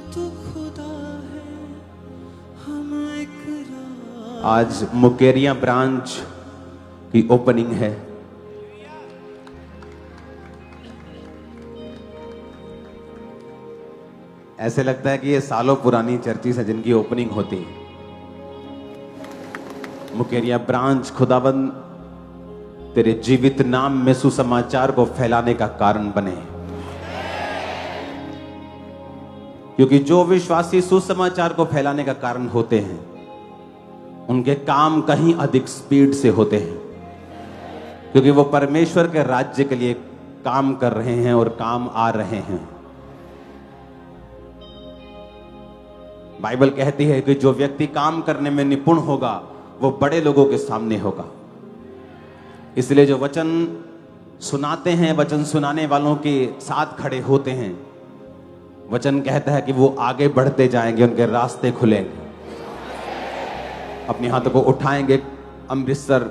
तो खुदा है, हम आज मुकेरिया ब्रांच की ओपनिंग है। ऐसे लगता है कि ये सालों पुरानी चर्चिस है जिनकी ओपनिंग होती है। मुकेरिया ब्रांच खुदाबंद तेरे जीवित नाम में सुसमाचार को फैलाने का कारण बने, क्योंकि जो विश्वासी सुसमाचार को फैलाने का कारण होते हैं उनके काम कहीं अधिक स्पीड से होते हैं, क्योंकि वो परमेश्वर के राज्य के लिए काम कर रहे हैं और काम आ रहे हैं। बाइबल कहती है कि जो व्यक्ति काम करने में निपुण होगा वो बड़े लोगों के सामने होगा। इसलिए जो वचन सुनाते हैं, वचन सुनाने वालों के साथ खड़े होते हैं, वचन कहता है कि वो आगे बढ़ते जाएंगे, उनके रास्ते खुलेंगे। अपने हाथों को उठाएंगे अमृतसर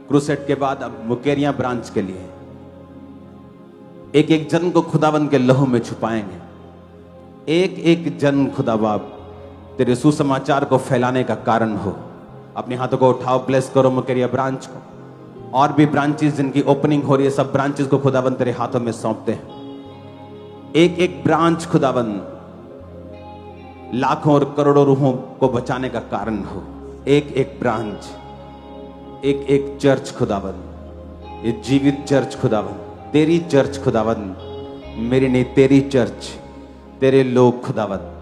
क्रूसेड के बाद अब मुकेरिया ब्रांच के लिए एक एक जन को खुदावंद के लहू में छुपाएंगे। एक एक जन खुदा बाप तेरे सुसमाचार को फैलाने का कारण हो। अपने हाथों को उठाओ, ब्लेस करो मुकेरिया ब्रांच को। और भी ब्रांचेस जिनकी ओपनिंग हो रही है, सब ब्रांचेस को खुदावंद तेरे हाथों में सौंपते हैं। एक एक ब्रांच खुदावंद लाखों और करोड़ों रूहों को बचाने का कारण हो। एक एक ब्रांच, एक एक चर्च खुदावंद, ये जीवित चर्च खुदावंद, तेरी चर्च खुदावंद, मेरी नहीं तेरी चर्च, तेरे लोग खुदावंद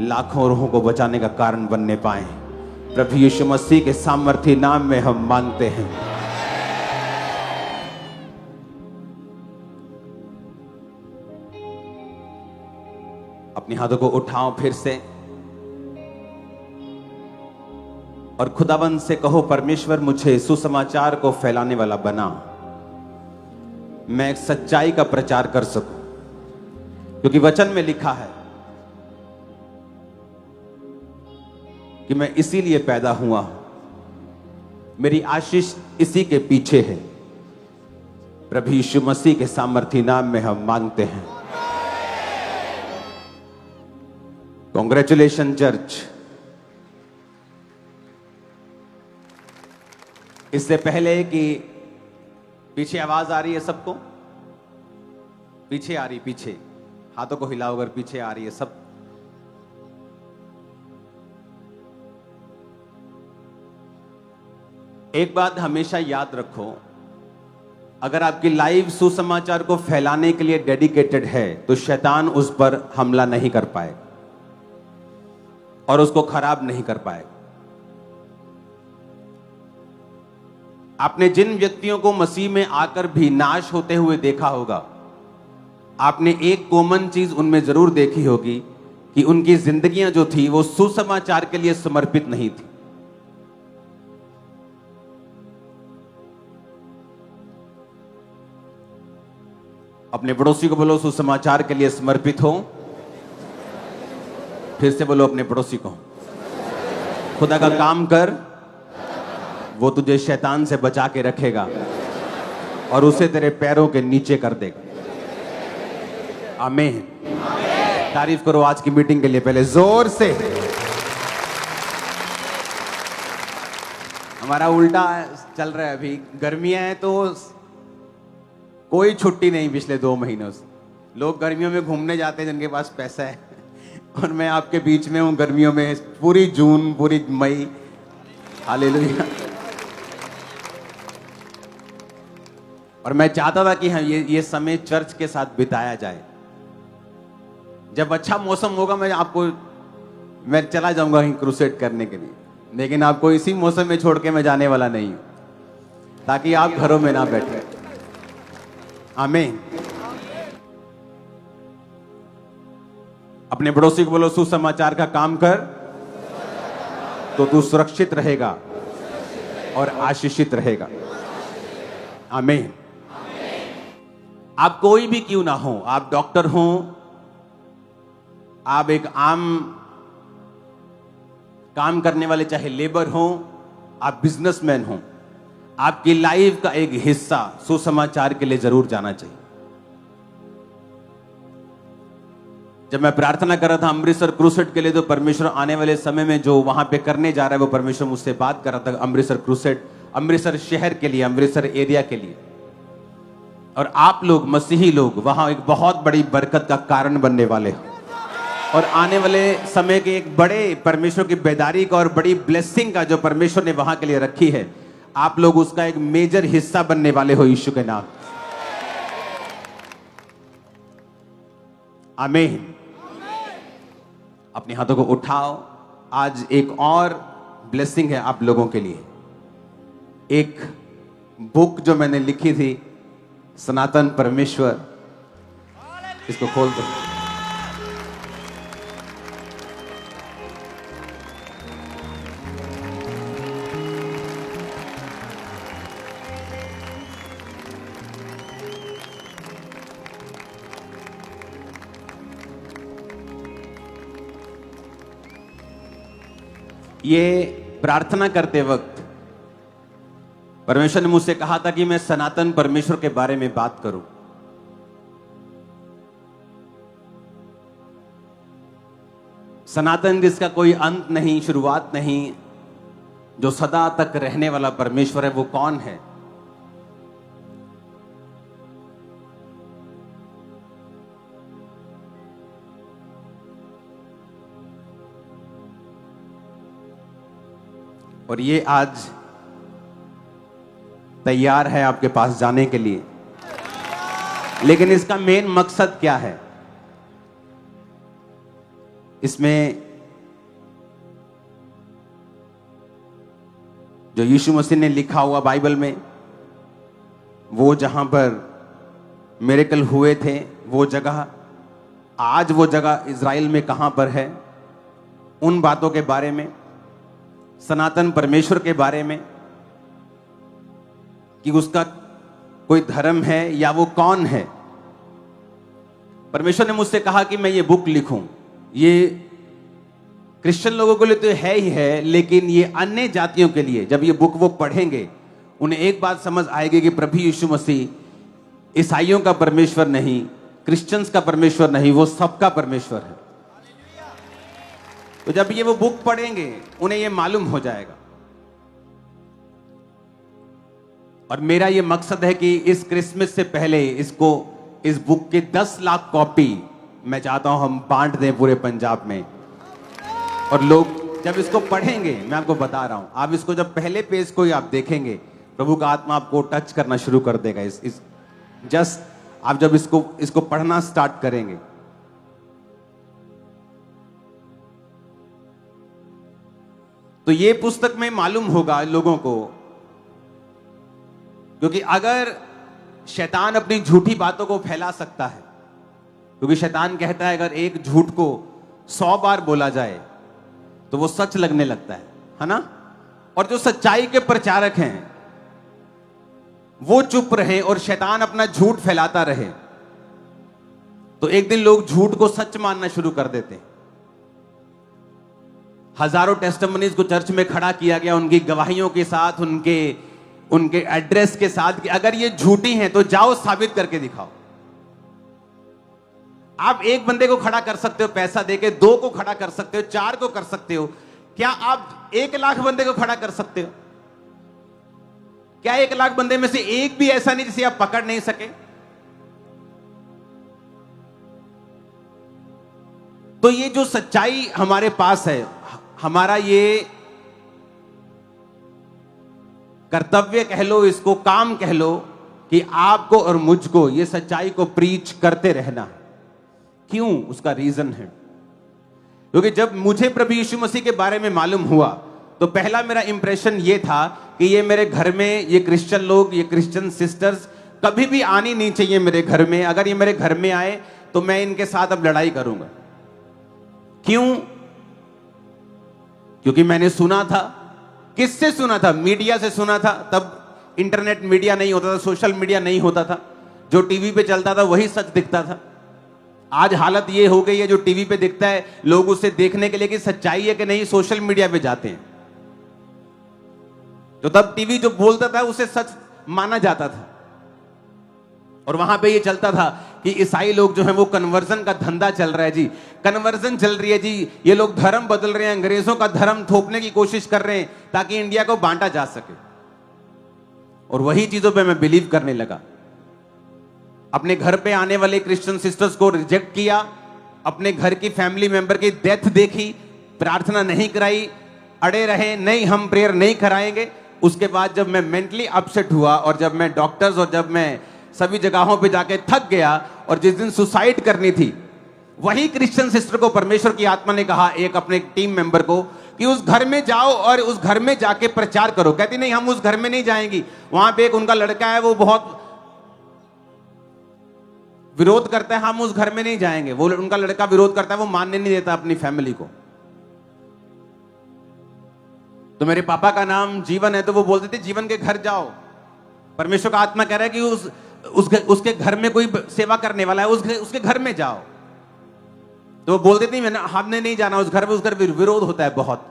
लाखों रूहों को बचाने का कारण बनने पाए। प्रभु यीशु मसीह के सामर्थी नाम में हम मांगते हैं। अपने हाथों को उठाओ फिर से और खुदाबंद से कहो, परमेश्वर मुझे सुसमाचार को फैलाने वाला बना, मैं एक सच्चाई का प्रचार कर सकूं, क्योंकि वचन में लिखा है कि मैं इसीलिए पैदा हुआ, मेरी आशीष इसी के पीछे है। प्रभु यीशु मसीह के सामर्थी नाम में हम मांगते हैं। Congratulation church. इससे पहले कि पीछे आवाज आ रही है सबको, पीछे आ रही, पीछे हाथों को हिलाओ अगर पीछे आ रही है सब। एक बात हमेशा याद रखो, अगर आपकी लाइफ सुसमाचार को फैलाने के लिए डेडिकेटेड है तो शैतान उस पर हमला नहीं कर पाएगा और उसको खराब नहीं कर पाएगा। आपने जिन व्यक्तियों को मसीह में आकर भी नाश होते हुए देखा होगा, आपने एक कॉमन चीज उनमें जरूर देखी होगी कि उनकी जिंदगियां जो थी वो सुसमाचार के लिए समर्पित नहीं थी। अपने पड़ोसी को बोलो, सुसमाचार के लिए समर्पित हो। फिर से बोलो अपने पड़ोसी को, खुदा का काम कर, वो तुझे शैतान से बचा के रखेगा और उसे तेरे पैरों के नीचे कर देगा। आमीन। तारीफ करो आज की मीटिंग के लिए पहले जोर से। हमारा उल्टा चल रहा है, अभी गर्मियां हैं तो कोई छुट्टी नहीं। पिछले 2 महीनों से लोग गर्मियों में घूमने जाते हैं जिनके पास पैसा है, और मैं आपके बीच में हूं गर्मियों में, पूरी जून, पूरी मई। हालेलुया। और मैं चाहता था कि ये समय चर्च के साथ बिताया जाए। जब अच्छा मौसम होगा मैं चला जाऊंगा कहीं क्रूसेड करने के लिए, लेकिन आपको इसी मौसम में छोड़ के मैं जाने वाला नहीं हूं, ताकि आप घरों में ना बैठे। आमीन। अपने पड़ोसी को बोलो, सुसमाचार का काम कर तो तू सुरक्षित रहेगा और आशीषित रहेगा। आमीन। आप कोई भी क्यों ना हो, आप डॉक्टर हो, आप एक आम काम करने वाले चाहे लेबर हो, आप बिजनेसमैन हो, आपकी लाइफ का एक हिस्सा सुसमाचार के लिए जरूर जाना चाहिए। जब मैं प्रार्थना कर रहा था अमृतसर क्रूसेड के लिए, तो परमेश्वर आने वाले समय में जो वहां पे करने जा रहा है वो परमेश्वर मुझसे बात कर रहा था। अमृतसर क्रूसेड, अमृतसर शहर के लिए, अमृतसर एरिया के लिए। और आप लोग मसीही लोग वहां एक बहुत बड़ी बरकत का कारण बनने वाले हो, और आने वाले समय के एक बड़े परमेश्वर की बेदारी का और बड़ी ब्लेसिंग का जो परमेश्वर ने वहां के लिए रखी है, आप लोग उसका एक मेजर हिस्सा बनने वाले हो यीशु के नाम। आमीन। अपने हाथों को उठाओ। आज एक और ब्लेसिंग है आप लोगों के लिए। एक बुक जो मैंने लिखी थी, सनातन परमेश्वर, इसको खोल दो। ये प्रार्थना करते वक्त परमेश्वर ने मुझसे कहा था कि मैं सनातन परमेश्वर के बारे में बात करूं। सनातन जिसका कोई अंत नहीं, शुरुआत नहीं, जो सदा तक रहने वाला परमेश्वर है, वो कौन है? और ये आज तैयार है आपके पास जाने के लिए। लेकिन इसका मेन मकसद क्या है? इसमें जो यीशु मसीह ने लिखा हुआ बाइबल में, वो जहां पर मिरेकल हुए थे, वो जगह, आज वो जगह इज़राइल में कहां पर है, उन बातों के बारे में, सनातन परमेश्वर के बारे में, कि उसका कोई धर्म है या वो कौन है। परमेश्वर ने मुझसे कहा कि मैं ये बुक लिखूं। ये क्रिश्चियन लोगों के लिए तो है ही है, लेकिन ये अन्य जातियों के लिए जब ये बुक वो पढ़ेंगे, उन्हें एक बात समझ आएगी कि प्रभु यीशु मसीह ईसाइयों का परमेश्वर नहीं, क्रिश्चियंस का परमेश्वर नहीं, वो सबका परमेश्वर है। तो जब ये वो बुक पढ़ेंगे उन्हें ये मालूम हो जाएगा। और मेरा ये मकसद है कि इस क्रिसमस से पहले इसको, इस बुक के 10 लाख कॉपी मैं चाहता हूं हम बांट दें पूरे पंजाब में। और लोग जब इसको पढ़ेंगे, मैं आपको बता रहा हूं, आप इसको जब पहले पेज को ही आप देखेंगे, प्रभु का आत्मा आपको टच करना शुरू कर देगा। इस जस्ट आप जब इसको पढ़ना स्टार्ट करेंगे, तो ये पुस्तक में मालूम होगा लोगों को। क्योंकि अगर शैतान अपनी झूठी बातों को फैला सकता है, क्योंकि शैतान कहता है अगर एक झूठ को 100 बार बोला जाए तो वो सच लगने लगता है ना। और जो सच्चाई के प्रचारक हैं वो चुप रहे और शैतान अपना झूठ फैलाता रहे, तो एक दिन लोग झूठ को सच मानना शुरू कर देते हैं। हजारों टेस्टिमनीज को चर्च में खड़ा किया गया उनकी गवाहियों के साथ, उनके एड्रेस के साथ, कि अगर ये झूठी हैं तो जाओ साबित करके दिखाओ। आप एक बंदे को खड़ा कर सकते हो पैसा देके, 2 को खड़ा कर सकते हो, 4 को कर सकते हो, क्या आप 1 लाख बंदे को खड़ा कर सकते हो? क्या 1 लाख बंदे में से एक भी ऐसा नहीं जिसे आप पकड़ नहीं सके? तो ये जो सच्चाई हमारे पास है, हमारा ये कर्तव्य कह लो, इसको काम कह लो, कि आपको और मुझको ये सच्चाई को प्रीच करते रहना। क्यों? उसका रीजन है, क्योंकि जब मुझे प्रभु यीशु मसीह के बारे में मालूम हुआ तो पहला मेरा इंप्रेशन ये था कि ये मेरे घर में, ये क्रिश्चियन लोग, ये क्रिश्चियन सिस्टर्स कभी भी आनी नहीं चाहिए मेरे घर में। अगर ये मेरे घर में आए तो मैं इनके साथ अब लड़ाई करूंगा। क्यों? क्योंकि मैंने सुना था। किससे सुना था? मीडिया से सुना था। तब इंटरनेट मीडिया नहीं होता था, सोशल मीडिया नहीं होता था। जो टीवी पे चलता था वही सच दिखता था। आज हालत ये हो गई है, जो टीवी पे दिखता है लोग उसे देखने के लिए कि सच्चाई है कि नहीं, सोशल मीडिया पे जाते हैं। तो तब टीवी जो बोलता था उसे सच माना जाता था। और वहां पे ये चलता था कि ईसाई लोग जो हैं वो कन्वर्जन का धंधा चल रहा है जी, कन्वर्जन चल रही है जी, ये लोग धर्म बदल रहे हैं, अंग्रेजों का धर्म थोपने की कोशिश कर रहे हैं ताकि इंडिया को बांटा जा सके। और वही चीजों पे मैं बिलीव करने लगा। अपने घर पे आने वाले क्रिश्चियन सिस्टर्स को रिजेक्ट किया, अपने घर की फैमिली मेंबर की डेथ देखी, प्रार्थना नहीं कराई, अड़े रहे नहीं हम प्रेयर नहीं कराएंगे। उसके बाद जब मैं मेंटली अपसेट हुआ और जब मैं डॉक्टर्स और जब मैं सभी जगहों पे जाके थक गया और जिस दिन सुसाइड करनी थी, वही क्रिश्चियन सिस्टर को परमेश्वर की आत्मा ने कहा, एक अपने टीम मेंबर को, कि उस घर में जाओ और उस घर में जाके प्रचार करो। कहती नहीं हम उस घर में नहीं जाएंगी, वहां पे एक उनका लड़का है वो बहुत विरोध करता है, हम उस घर में नहीं जाएंगे। वो उनका लड़का विरोध करता है, वो मानने नहीं देता अपनी फैमिली को। तो मेरे पापा का नाम जीवन है, तो वो बोलते थे जीवन के घर जाओ, परमेश्वर का आत्मा कह रहा है कि उसके घर में कोई सेवा करने वाला है, उसके घर में जाओ। तो वो बोलते थे हमने नहीं जाना उस घर में, उस घर विरोध होता है बहुत।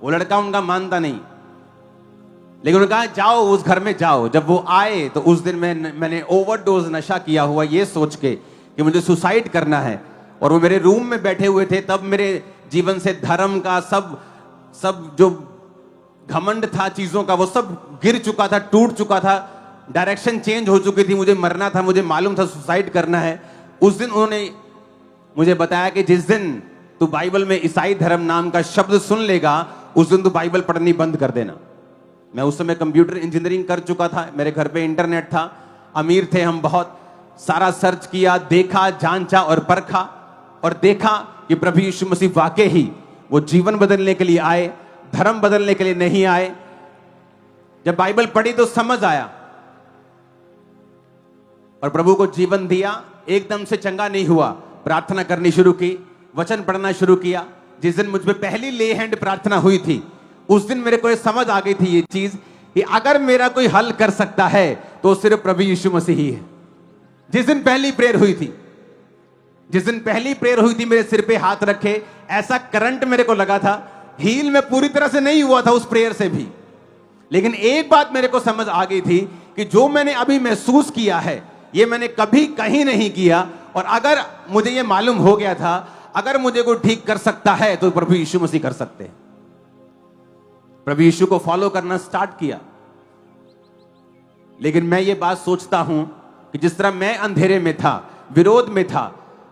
वो लड़का उनका मानता नहीं, लेकिन उन्होंने कहा जाओ उस घर में जाओ। जब वो आए तो उस दिन मैंने ओवरडोज नशा किया हुआ ये सोच के कि मुझे सुसाइड करना है, और वो मेरे रूम में बैठे हुए थे। तब मेरे जीवन से धर्म का सब जो घमंड था चीजों का, वो सब गिर चुका था, टूट चुका था, डायरेक्शन चेंज हो चुकी थी। मुझे मरना था, मुझे मालूम था सुसाइड करना है। उस दिन उन्होंने मुझे बताया कि जिस दिन तू बाइबल में ईसाई धर्म नाम का शब्द सुन लेगा, उस दिन तू बाइबल पढ़नी बंद कर देना। मैं उस समय कंप्यूटर इंजीनियरिंग कर चुका था, मेरे घर पे इंटरनेट था, अमीर थे हम बहुत। सारा सर्च किया, देखा, जांचा और परखा, और देखा कि प्रभु यीशु मसीह वाकई ही वो जीवन बदलने के लिए आए, धर्म बदलने के लिए नहीं आए। जब बाइबल पढ़ी तो समझ आया और प्रभु को जीवन दिया। एकदम से चंगा नहीं हुआ, प्रार्थना करनी शुरू की, वचन पढ़ना शुरू किया। जिस दिन मुझ पे पहली ले हैंड प्रार्थना हुई थी, उस दिन मेरे को ये समझ आ गई थी ये चीज कि अगर मेरा कोई हल कर सकता है तो सिर्फ प्रभु यीशु मसीह ही है। जिस दिन पहली प्रेयर हुई थी, मेरे सिर पे हाथ रखे, ऐसा करंट मेरे को लगा था। हील में पूरी तरह से नहीं हुआ था उस प्रेयर से भी, लेकिन एक बात मेरे को समझ आ गई थी कि जो मैंने अभी महसूस किया है ये मैंने कभी कहीं नहीं किया। और अगर मुझे ये मालूम हो गया था, अगर मुझे कोई ठीक कर सकता है तो प्रभु यीशु मसीह कर सकते हैं। प्रभु यीशु को फॉलो करना स्टार्ट किया। लेकिन मैं ये बात सोचता हूं कि जिस तरह मैं अंधेरे में था, विरोध में था,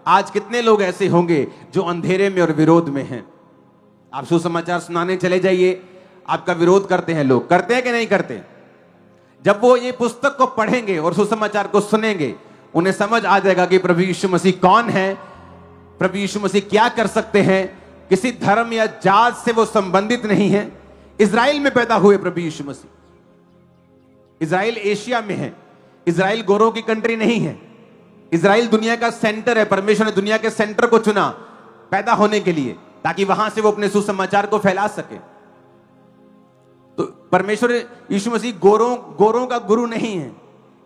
आज कितने लोग ऐसे होंगे जो अंधेरे में और विरोध में हैं। आप सुसमाचार सुनाने चले जाइए, आपका विरोध करते हैं लोग, करते हैं कि नहीं करते? जब वो ये पुस्तक को पढ़ेंगे और सुसमाचार को सुनेंगे, उन्हें समझ आ जाएगा कि प्रभु यीशु मसीह कौन है, प्रभु यीशु मसीह क्या कर सकते हैं। किसी धर्म या जात से वो संबंधित नहीं है। इजराइल में पैदा हुए प्रभु यीशु मसीह, इजराइल एशिया में है, इजराइल गोरों की कंट्री नहीं है, इजराइल दुनिया का सेंटर है। परमेश्वर ने दुनिया के सेंटर को चुना पैदा होने के लिए, ताकि वहां से वो अपने सुसमाचार को फैला सके। तो परमेश्वर यीशु मसीह गोरों का गुरु नहीं है।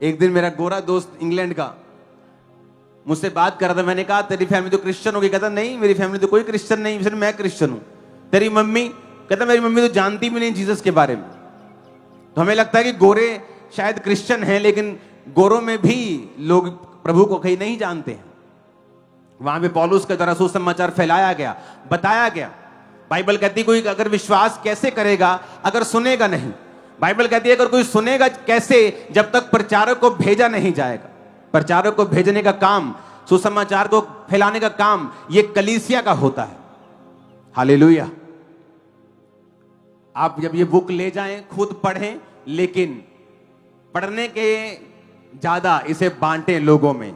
एक दिन मेरा गोरा दोस्त इंग्लैंड का मुझसे बात कर रहा था, मैंने कहा तेरी फैमिली तो क्रिश्चियन होगी? कहता नहीं मेरी फैमिली तो कोई क्रिश्चियन नहीं, सिर्फ मैं क्रिश्चियन हूं। तेरी मम्मी? कहता मेरी मम्मी तो जानती भी नहीं जीसस के बारे में। तो हमें लगता है कि गोरे शायद क्रिश्चियन हैं, लेकिन गोरों में भी लोग प्रभु को कहीं नहीं जानते हैं। वहां पे पौलुस के द्वारा सुसमाचार फैलाया गया, बताया गया। बाइबल कहती कोई अगर विश्वास कैसे करेगा अगर सुनेगा नहीं। बाइबल कहती है अगर कोई सुनेगा कैसे, जब तक प्रचारक को भेजा नहीं जाएगा। प्रचारक को भेजने का काम, सुसमाचार को फैलाने का काम ये कलीसिया का होता है। हालेलुया। आप जब ये बुक ले जाएं, खुद पढ़ें, लेकिन पढ़ने के ज्यादा इसे बांटें लोगों में।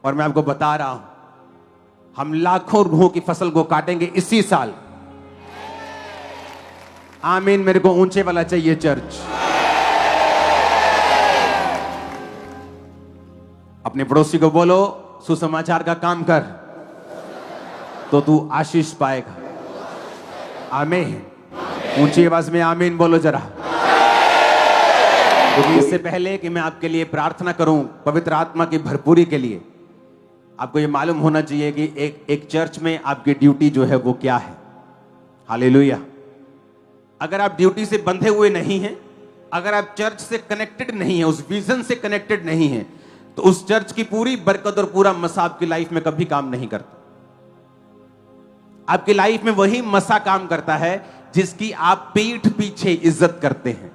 और मैं आपको बता रहा हूं, हम लाखों रूहों की फसल को काटेंगे इसी साल। आमीन। मेरे को ऊंचे वाला चाहिए चर्च। अपने पड़ोसी को बोलो सुसमाचार का काम कर तो तू आशीष पाएगा। आमीन। ऊंची आवाज में आमीन बोलो जरा। क्योंकि इससे पहले कि मैं आपके लिए प्रार्थना करूं पवित्र आत्मा की भरपूरी के लिए, आपको यह मालूम होना चाहिए कि एक चर्च में आपकी ड्यूटी जो है वो क्या है। हालेलुया। अगर आप ड्यूटी से बंधे हुए नहीं हैं, अगर आप चर्च से कनेक्टेड नहीं है, उस विजन से कनेक्टेड नहीं है, तो उस चर्च की पूरी बरकत और पूरा मसा आपकी लाइफ में कभी काम नहीं करता। आपकी लाइफ में वही मसा काम करता है जिसकी आप पीठ पीछे इज्जत करते हैं।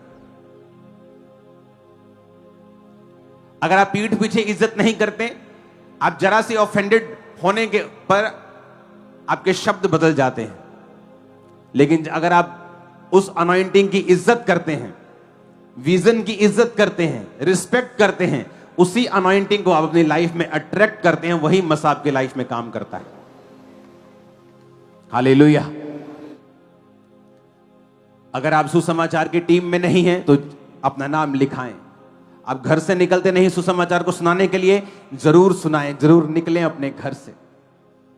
अगर आप पीठ पीछे इज्जत नहीं करते, आप जरा से ऑफेंडेड होने के पर आपके शब्द बदल जाते हैं। लेकिन अगर आप उस अनॉइंटिंग की इज्जत करते हैं, विजन की इज्जत करते हैं, रिस्पेक्ट करते हैं, उसी अनॉइंटिंग को आप अपनी लाइफ में अट्रैक्ट करते हैं, वही मसा आपकी लाइफ में काम करता है। हालेलुया। अगर आप सुसमाचार की टीम में नहीं हैं तो अपना नाम लिखाएं। आप घर से निकलते नहीं सुसमाचार को सुनाने के लिए, जरूर सुनाएं, जरूर निकलें अपने घर से।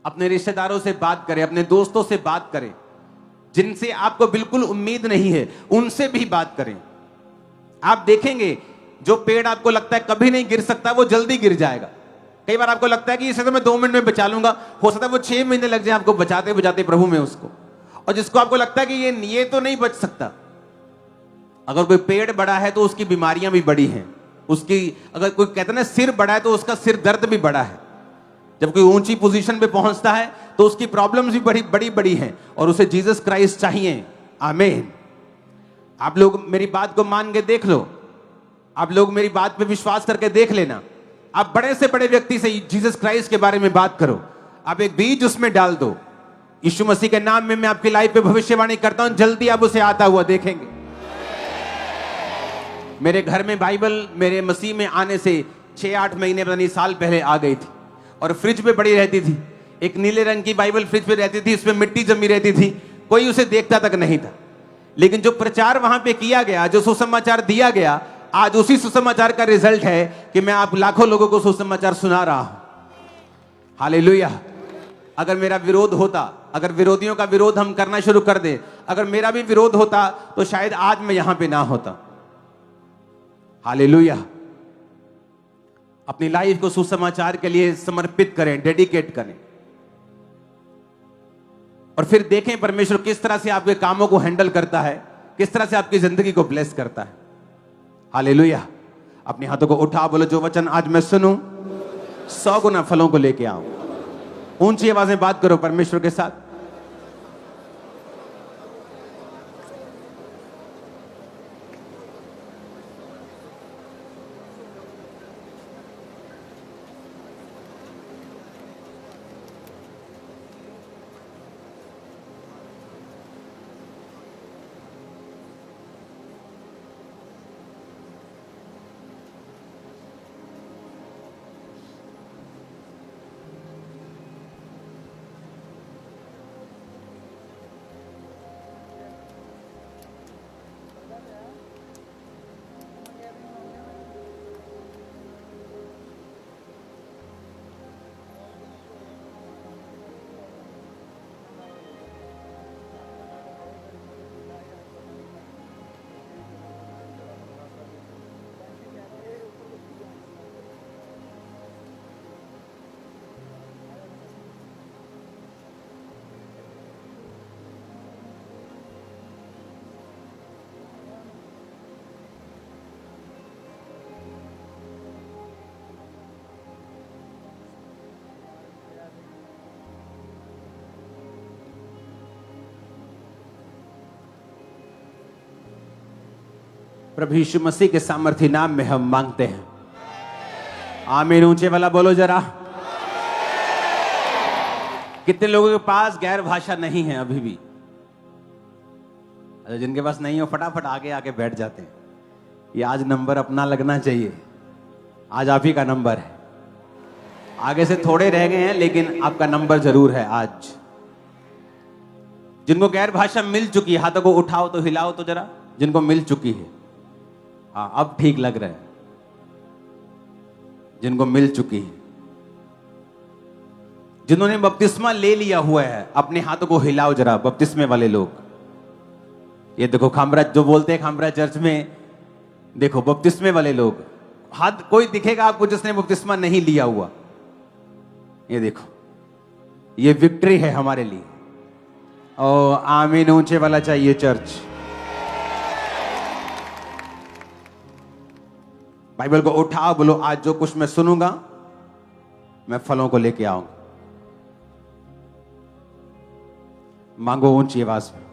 अपने रिश्तेदारों से बात करें, अपने दोस्तों से बात करें, जिनसे आपको बिल्कुल उम्मीद नहीं है उनसे भी बात करें। आप देखेंगे जो पेड़ आपको लगता है कभी नहीं गिर सकता, वो जल्दी गिर जाएगा। कई बार आपको लगता है कि इसे तो मैं 2 मिनट में बचा लूंगा, हो सकता है वो 6 महीने लग जाए आपको बचाते बचाते प्रभु में उसको। और जिसको आपको लगता है कि ये तो नहीं बच सकता, अगर कोई पेड़ बड़ा है तो उसकी बीमारियां भी बड़ी हैं। उसकी अगर कोई कहता है ना सिर बड़ा है तो उसका सिर दर्द भी बड़ा है। जब कोई ऊंची पोजीशन पे पहुंचता है तो उसकी प्रॉब्लम्स भी बड़ी बड़ी बड़ी हैं और उसे जीसस क्राइस्ट चाहिए। आमीन। आप लोग मेरी बात को मान के देख लो, आप लोग मेरी बात पे विश्वास करके देख लेना। आप बड़े से बड़े व्यक्ति से जीसस क्राइस्ट के बारे में बात करो, आप एक बीज उसमें डाल दो। यीशु मसीह के नाम में मैं आपकी लाइफ पे भविष्यवाणी करता हूं, जल्दी आप उसे आता हुआ देखेंगे। मेरे घर में बाइबल मेरे मसीह में आने से 6-8 महीने पता नहीं साल पहले आ गई थी और फ्रिज पे पड़ी रहती थी। एक नीले रंग की बाइबल फ्रिज पे रहती थी, इसमें मिट्टी जमी रहती थी, कोई उसे देखता तक नहीं था। लेकिन जो प्रचार वहां पे किया गया, जो सुसमाचार दिया गया, आज उसी सुसमाचार का रिजल्ट है कि मैं आप लाखों लोगों को सुसमाचार सुना रहा हूं। हालेलुया। अगर मेरा विरोध होता, अगर विरोधियों का विरोध हम करना शुरू कर दे, अगर मेरा भी विरोध होता तो शायद आज मैं यहां पे ना होता। हालेलुया। अपनी लाइफ को सुसमाचार के लिए समर्पित करें, डेडिकेट करें और फिर देखें परमेश्वर किस तरह से आपके कामों को हैंडल करता है, किस तरह से आपकी जिंदगी को ब्लेस करता है। हालेलुया। अपने हाथों को उठा, बोलो जो वचन आज मैं सुनूं 100 गुना फलों को लेके आऊं। ऊंची आवाज में बात करो परमेश्वर के साथ। प्रभु यीशु मसीह के सामर्थ्य नाम में हम मांगते हैं। आमीन। ऊंचे वाला बोलो जरा। कितने लोगों के पास गैर भाषा नहीं है अभी भी? अरे जिनके पास नहीं हो फटाफट आगे आके बैठ जाते हैं। ये आज नंबर अपना लगना चाहिए, आज आप ही का नंबर है। आगे से थोड़े रह गए हैं लेकिन आपका नंबर जरूर है आज। जिनको गैर भाषा मिल चुकी है हाथों को उठाओ तो हिलाओ तो जरा, जिनको मिल चुकी है। हाँ अब ठीक लग रहा है। जिनको मिल चुकी है, जिन्होंने बपतिस्मा ले लिया हुआ है, अपने हाथों को हिलाओ जरा। बपतिस्मे वाले लोग ये देखो, खामरा जो बोलते हैं खामरा चर्च में, देखो बपतिस्मे वाले लोग, हाथ कोई दिखेगा आपको जिसने बपतिस्मा नहीं लिया हुआ? ये देखो, ये विक्ट्री है हमारे लिए। ओ आमीन। ऊंचे वाला चाहिए चर्च। बाइबल को उठाओ, बोलो आज जो कुछ मैं सुनूंगा मैं फलों को लेके आऊंगा। मांगो ऊंची आवाज में।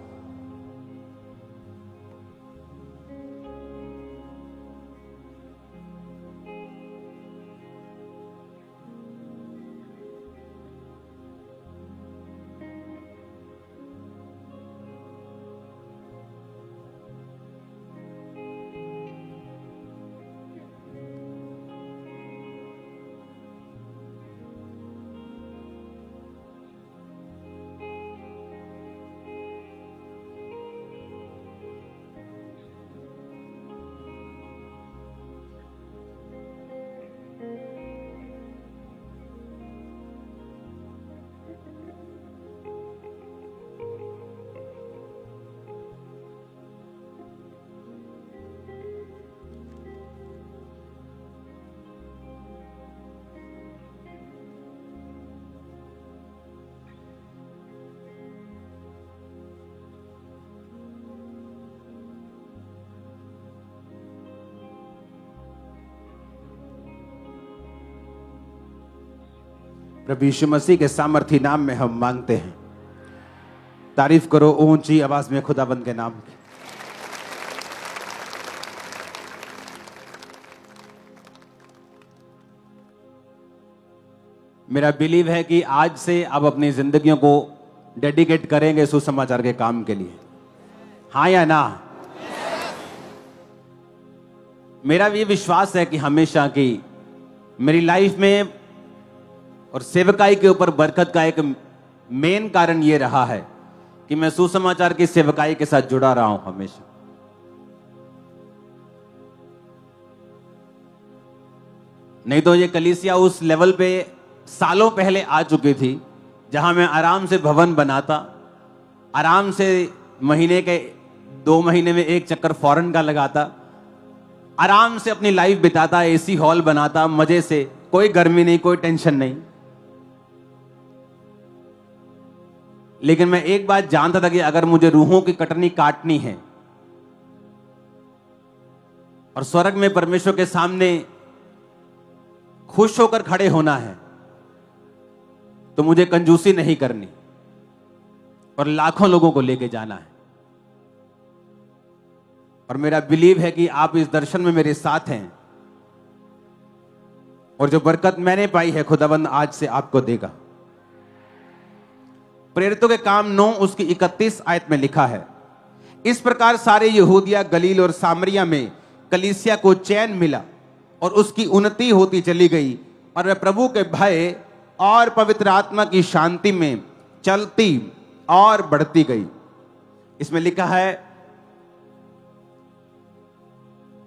प्रभु यीशु मसीह के सामर्थी नाम में हम मांगते हैं। तारीफ करो ऊंची आवाज में खुदाबंद के नाम की। मेरा बिलीव है कि आज से आप अपनी जिंदगियों को डेडिकेट करेंगे सुसमाचार के काम के लिए, हाँ या ना? मेरा ये विश्वास है कि हमेशा की मेरी लाइफ में और सेवकाई के ऊपर बरकत का एक मेन कारण ये रहा है कि मैं सुसमाचार की सेवकाई के साथ जुड़ा रहा हूं हमेशा। नहीं तो ये कलीसिया उस लेवल पे सालों पहले आ चुकी थी जहां मैं आराम से भवन बनाता, आराम से महीने के 2 महीने में एक चक्कर फॉरेन का लगाता, आराम से अपनी लाइफ बिताता, एसी हॉल बनाता मजे से, कोई गर्मी नहीं, कोई टेंशन नहीं। लेकिन मैं एक बात जानता था कि अगर मुझे रूहों की कटनी काटनी है और स्वर्ग में परमेश्वर के सामने खुश होकर खड़े होना है तो मुझे कंजूसी नहीं करनी और लाखों लोगों को लेके जाना है। और मेरा बिलीव है कि आप इस दर्शन में मेरे साथ हैं और जो बरकत मैंने पाई है खुदाबंद आज से आपको देगा। प्रेरितों के काम 9 उसकी 31 आयत में लिखा है, इस प्रकार सारे यहूदिया, गलील और सामरिया में कलीसिया को चैन मिला और उसकी उन्नति होती चली गई और वह प्रभु के भय और पवित्र आत्मा की शांति में चलती और बढ़ती गई। इसमें लिखा है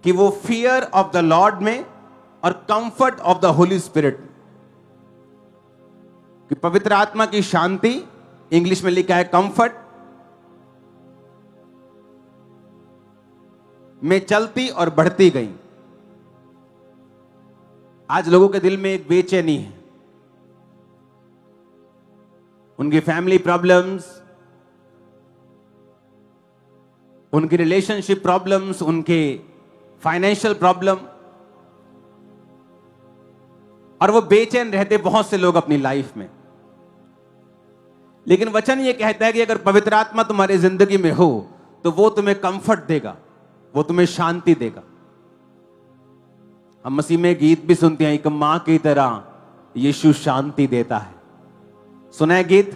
कि वो फियर ऑफ द लॉर्ड में और comfort of the Holi spirit, कि पवित्र आत्मा की शांति, इंग्लिश में लिखा है कंफर्ट, में चलती और बढ़ती गई। आज लोगों के दिल में एक बेचैनी है, उनकी फैमिली प्रॉब्लम्स, उनकी रिलेशनशिप प्रॉब्लम्स, उनके फाइनेंशियल प्रॉब्लम, और वो बेचैन रहते बहुत से लोग अपनी लाइफ में। लेकिन वचन ये कहता है कि अगर पवित्र आत्मा तुम्हारी जिंदगी में हो तो वो तुम्हें कंफर्ट देगा, वो तुम्हें शांति देगा। हम मसीह में गीत भी सुनते हैं, एक मां की तरह यीशु शांति देता है। सुना है गीत?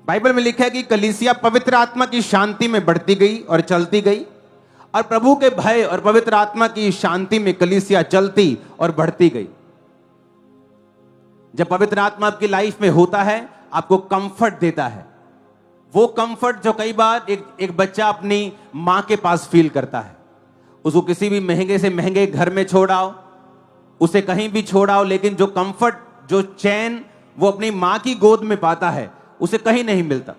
बाइबल में लिखा है कि कलीसिया पवित्र आत्मा की शांति में बढ़ती गई और चलती गई, और प्रभु के भय और पवित्र आत्मा की शांति में कलीसिया चलती और बढ़ती गई। जब पवित्र आत्मा आपकी लाइफ में होता है आपको कंफर्ट देता है, वो कंफर्ट जो कई बार एक बच्चा अपनी मां के पास फील करता है। उसको किसी भी महंगे से महंगे घर में छोड़ाओ, उसे कहीं भी छोड़ाओ, लेकिन जो कंफर्ट, जो चैन वो अपनी मां की गोद में पाता है उसे कहीं नहीं मिलता।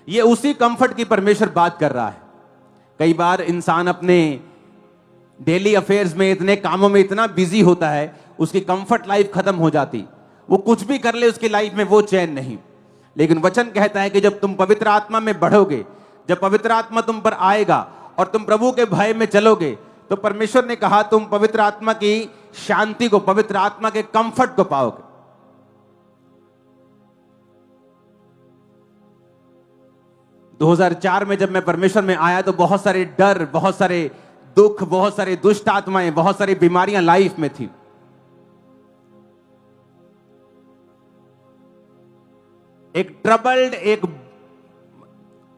ये उसी कंफर्ट की परमेश्वर बात कर रहा है। कई बार इंसान अपने डेली अफेयर्स में, इतने कामों में इतना बिजी होता है, उसकी कंफर्ट लाइफ खत्म हो जाती, वो कुछ भी कर ले उसकी लाइफ में वो चैन नहीं। लेकिन वचन कहता है कि जब तुम पवित्र आत्मा में बढ़ोगे, जब पवित्र आत्मा तुम पर आएगा और तुम प्रभु के भय में चलोगे तो परमेश्वर ने कहा तुम पवित्र आत्मा की शांति को, पवित्र आत्मा के कंफर्ट को पाओगे। दो 2004 में जब मैं परमेश्वर में आया तो बहुत सारे डर, बहुत सारे दुख, बहुत सारे दुष्ट आत्माएं, बहुत सारी बीमारियां लाइफ में थी। एक ट्रबल्ड, एक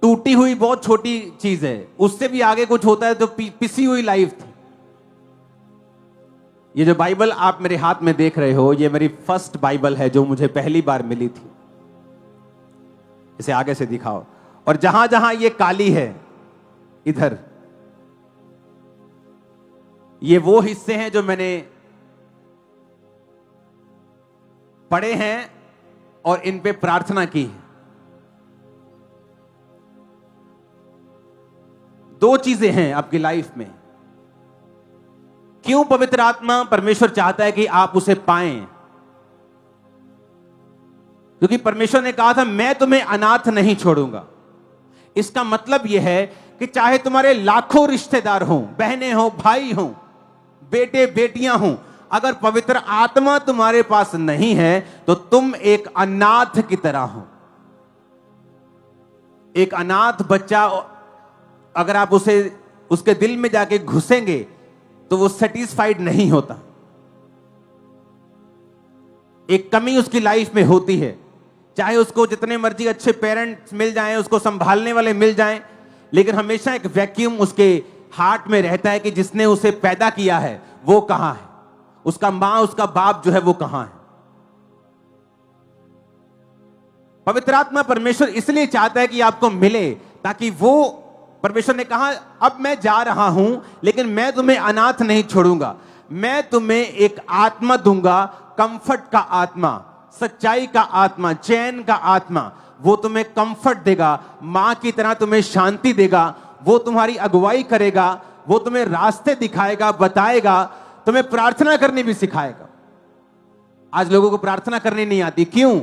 टूटी हुई बहुत छोटी चीज है, उससे भी आगे कुछ होता है तो पिसी हुई लाइफ थी। ये जो बाइबल आप मेरे हाथ में देख रहे हो, ये मेरी फर्स्ट बाइबल है जो मुझे पहली बार मिली थी। इसे आगे से दिखाओ। और जहां जहां ये काली है, इधर ये वो हिस्से हैं जो मैंने पढ़े हैं और इन पे प्रार्थना की है। दो चीजें हैं आपकी लाइफ में। क्यों पवित्र आत्मा परमेश्वर चाहता है कि आप उसे पाएं? क्योंकि परमेश्वर ने कहा था मैं तुम्हें अनाथ नहीं छोड़ूंगा। इसका मतलब यह है कि चाहे तुम्हारे लाखों रिश्तेदार हों, बहनें हों, भाई हों, बेटे बेटियां हों, अगर पवित्र आत्मा तुम्हारे पास नहीं है तो तुम एक अनाथ की तरह हो। एक अनाथ बच्चा, अगर आप उसे उसके दिल में जाके घुसेंगे तो वो सेटिस्फाइड नहीं होता। एक कमी उसकी लाइफ में होती है। चाहे उसको जितने मर्जी अच्छे पेरेंट्स मिल जाएं, उसको संभालने वाले मिल जाएं, लेकिन हमेशा एक वैक्यूम उसके हार्ट में रहता है कि जिसने उसे पैदा किया है वो कहां है, उसका मां, उसका बाप जो है वो कहां है। पवित्र आत्मा परमेश्वर इसलिए चाहता है कि आपको मिले, ताकि वो, परमेश्वर ने कहा अब मैं जा रहा हूं लेकिन मैं तुम्हें अनाथ नहीं छोड़ूंगा। मैं तुम्हें एक आत्मा दूंगा, कंफर्ट का आत्मा, सच्चाई का आत्मा, चैन का आत्मा। वो तुम्हें कंफर्ट देगा, मां की तरह तुम्हें शांति देगा, वो तुम्हारी अगुवाई करेगा, वो तुम्हें रास्ते दिखाएगा, बताएगा, तुम्हें प्रार्थना करनी भी सिखाएगा। आज लोगों को प्रार्थना करनी नहीं आती। क्यों?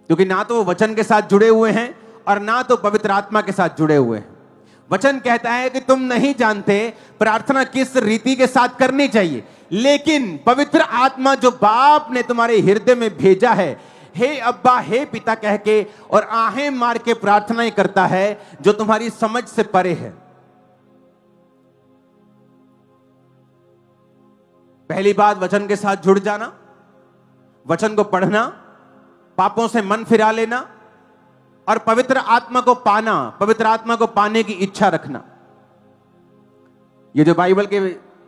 क्योंकि ना तो वो वचन के साथ जुड़े हुए हैं और ना तो पवित्र आत्मा के साथ जुड़े हुए हैं। वचन कहता है कि तुम नहीं जानते प्रार्थना किस रीति के साथ करनी चाहिए, लेकिन पवित्र आत्मा जो बाप ने तुम्हारे हृदय में भेजा है, हे अब्बा, हे पिता कह के और आहें मार के प्रार्थनाएं करता है जो तुम्हारी समझ से परे है। पहली बात, वचन के साथ जुड़ जाना, वचन को पढ़ना, पापों से मन फिरा लेना और पवित्र आत्मा को पाना, पवित्र आत्मा को पाने की इच्छा रखना। ये जो बाइबल के